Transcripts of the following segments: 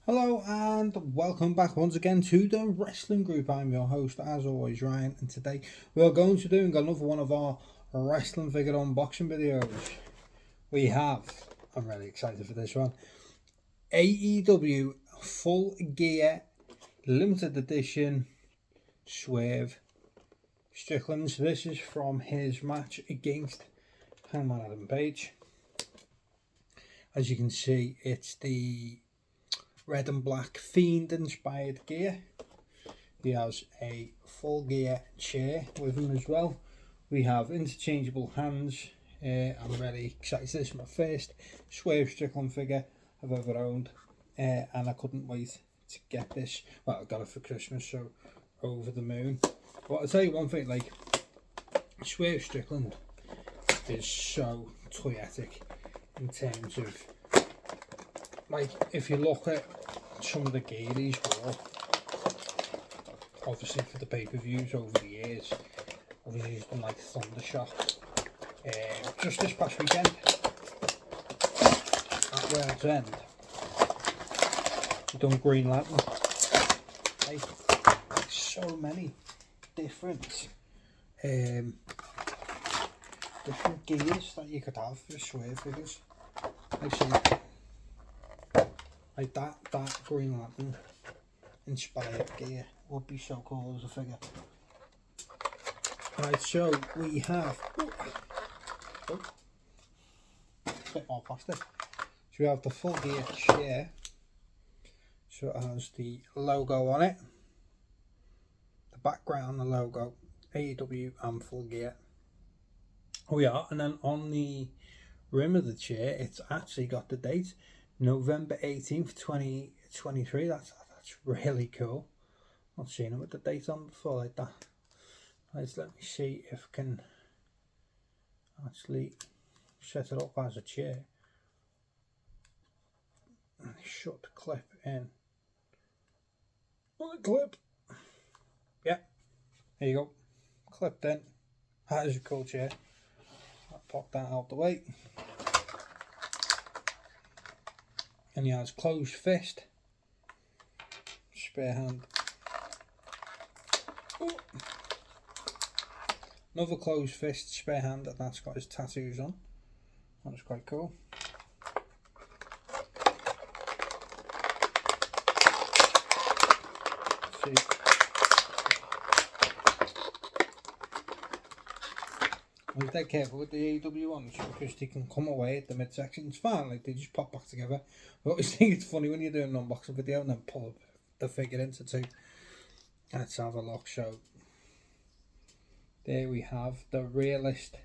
Hello and welcome back once again to the Wrestling Group. I'm your host, as always, Ryan, and today we are going to do another one of our wrestling figure unboxing videos. We have, I'm really excited for this one, AEW Full Gear Limited Edition Swerve Strickland. This is from his match against Hangman Adam Page. As you can see, it's the red and black Fiend inspired gear. He has a full gear chair with him as well. We have interchangeable hands. I'm really excited. This is my first Swerve Strickland figure I've ever owned, and I couldn't wait to get this. Well, I got it for Christmas, so over the moon. But I'll tell you one thing, like, Swerve Strickland is so toyetic in terms of, like, if you look at some of the gear he's wore, obviously for the pay-per-views over the years, obviously he's done like Thundershock. Just this past weekend at World's End, he done Green Lantern. Like so many different gears that you could have for Swerve figures. Like that Green Lantern inspired gear would be so cool as a figure. Right, so we have a bit more plastic. So we have the full gear chair. So it has the logo on it, the background, the logo, AEW and full gear. And then on the rim of the chair, it's actually got the date. November 18th, 2023. That's really cool. Not seen it with the date on before like that. Right, let me see if I can actually set it up as a chair. And shut the clip in. On the clip. Yeah, there you go. Clipped in. That is a cool chair. I'll pop that out the way. And he has closed fist, spare hand, another closed fist, spare hand, and that's got his tattoos on. That's quite cool. Let's see. I was dead careful with the AEW ones because they can come away at the midsection. It's fine, like they just pop back together. I always think it's funny when you're doing an unboxing video and then pull the figure into two. Let's have a look. So there we have the realist,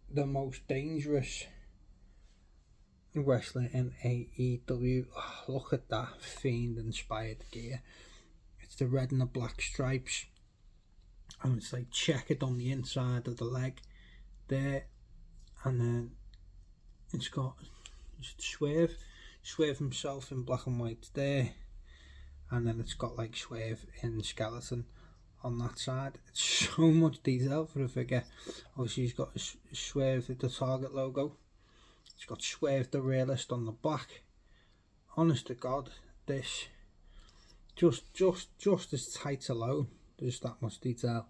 the most dangerous wrestler in AEW. Oh, look at that Fiend inspired gear. It's the red and the black stripes. And it's like checkered on the inside of the leg there, and then it's got Swerve himself in black and white there, and then it's got like Swerve in skeleton on that side. It's so much detail for a figure. Obviously he's got Swerve with the Target logo. It's got Swerve the Realist on the back. Honest to God, this just this tight alone. There's that much detail.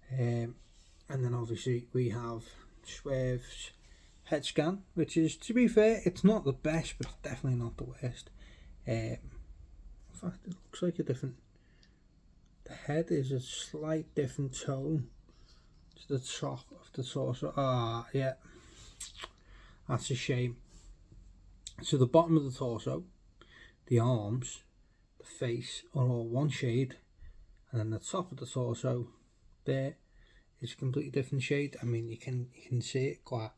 And then obviously we have Swerve's head scan, which is, to be fair, it's not the best, but it's definitely not the worst. In fact, it looks like a different, the head is a slight different tone to the top of the torso. Yeah, that's a shame. So the bottom of the torso, the arms, the face are all one shade, and then the top of the torso there is a completely different shade. I mean, you can see it quite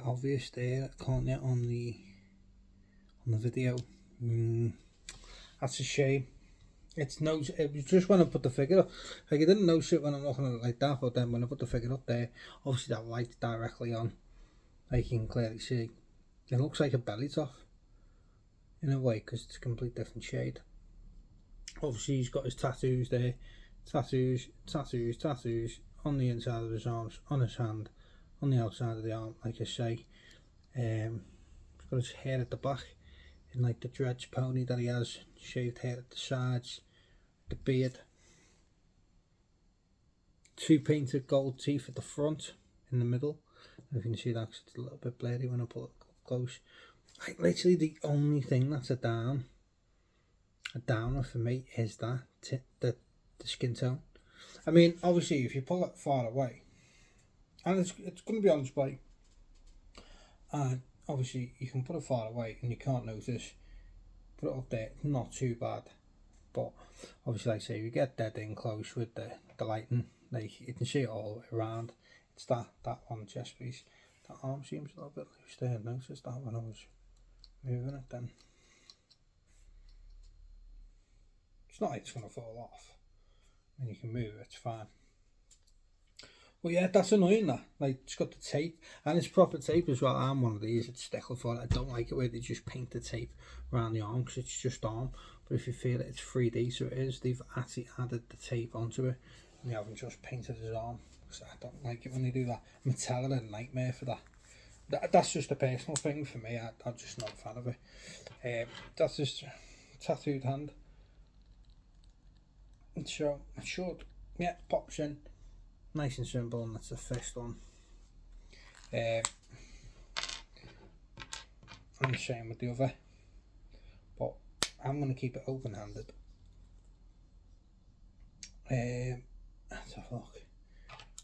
obvious there, can't you, on the video. That's a shame. It was just when I put the figure up, like I didn't notice it when I'm looking at it like that, but then when I put the figure up there, obviously that light directly on, like you can clearly see, it looks like a belly top in a way because it's a complete different shade. Obviously he's got his tattoos there, tattoos on the inside of his arms, on his hand, on the outside of the arm, like I say. He's got his hair at the back in like the dreads pony that he has, shaved hair at the sides, the beard. 2 painted gold teeth at the front, in the middle. If you can see that, cause it's a little bit blurry when I pull it up close. Like literally the only thing that's a downer for me is that the skin tone. I mean, obviously, if you pull it far away, and it's going to be on display, and obviously you can put it far away and you can't notice. Put it up there, not too bad. But obviously, like I say, if you get dead in close with the lighting, like you can see it all around. It's that one chest piece. That arm seems a little bit loose there. I noticed that when I was moving it then. It's not like it's going to fall off. When you can move it, it's fine. Well, yeah, that's annoying that. Like, it's got the tape, and it's proper tape as well. I'm one of these, it's Strickland for it. I don't like it where they just paint the tape around the arm, because it's just arm. But if you feel it, it's 3D, so it is. They've actually added the tape onto it, and they haven't just painted his arm. Because I don't like it when they do that. Mattel are a nightmare for that. That's just a personal thing for me. I'm just not a fan of it. That's just tattooed hand. And so it should, yeah, pops in. Nice and simple, and that's the first one. And the same with the other. But I'm going to keep it open-handed. Let's have a look.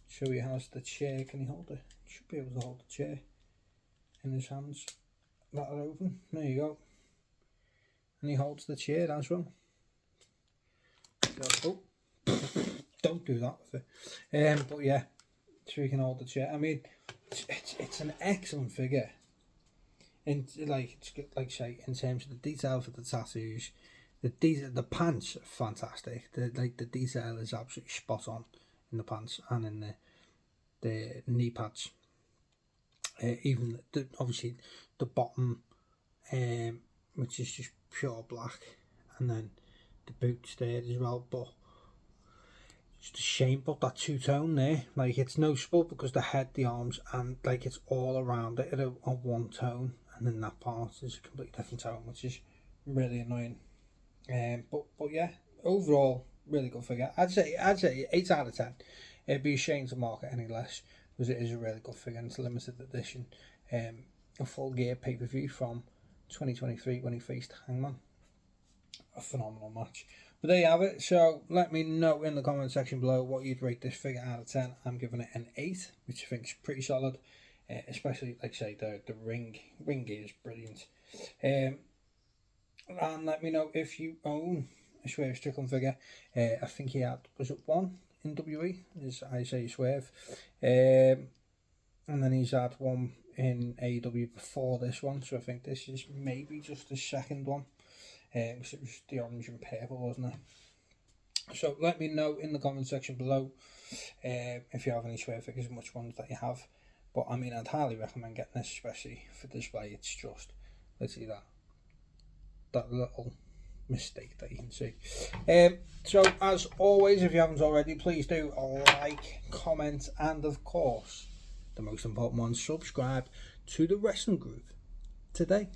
So he has the chair. Can he hold it? Should be able to hold the chair in his hands that are open. There you go. And he holds the chair as well. Oh. Don't do that with it. But yeah, so we can hold the chair. I mean, it's an excellent figure. And like say, in terms of the detail for the tattoos, the pants are fantastic. The detail is absolutely spot on in the pants and in the knee pads. Even obviously the bottom, which is just pure black, and then the boots there as well. But it's a shame about that two-tone there. Like, it's noticeable because the head, the arms, and like it's all around it on one tone, and then that part is a completely different tone, which is really annoying. But yeah, overall, really good figure. I'd say 8 out of 10. It'd be a shame to mark it any less, because it is a really good figure, and it's a limited edition. A full gear pay-per-view from 2023 when he faced Hangman. A phenomenal match. But there you have it. So let me know in the comment section below what you'd rate this figure out of 10. I'm giving it an 8, which I think is pretty solid. Especially, like I say, the ring gear is brilliant. And let me know if you own a Swerve Strickland figure. I think he had, was it 1 in WE? Is Isaiah Swerve. And then he's had 1 in AEW before this one. So I think this is maybe just the second one. Because it was the orange and purple, wasn't it? So let me know in the comment section below if you have any Swerve figures and which ones that you have. But I mean, I'd highly recommend getting this, especially for display. It's just, let's see that little mistake that you can see. So as always, if you haven't already, please do like, comment, and of course, the most important one, subscribe to the wrestling group today.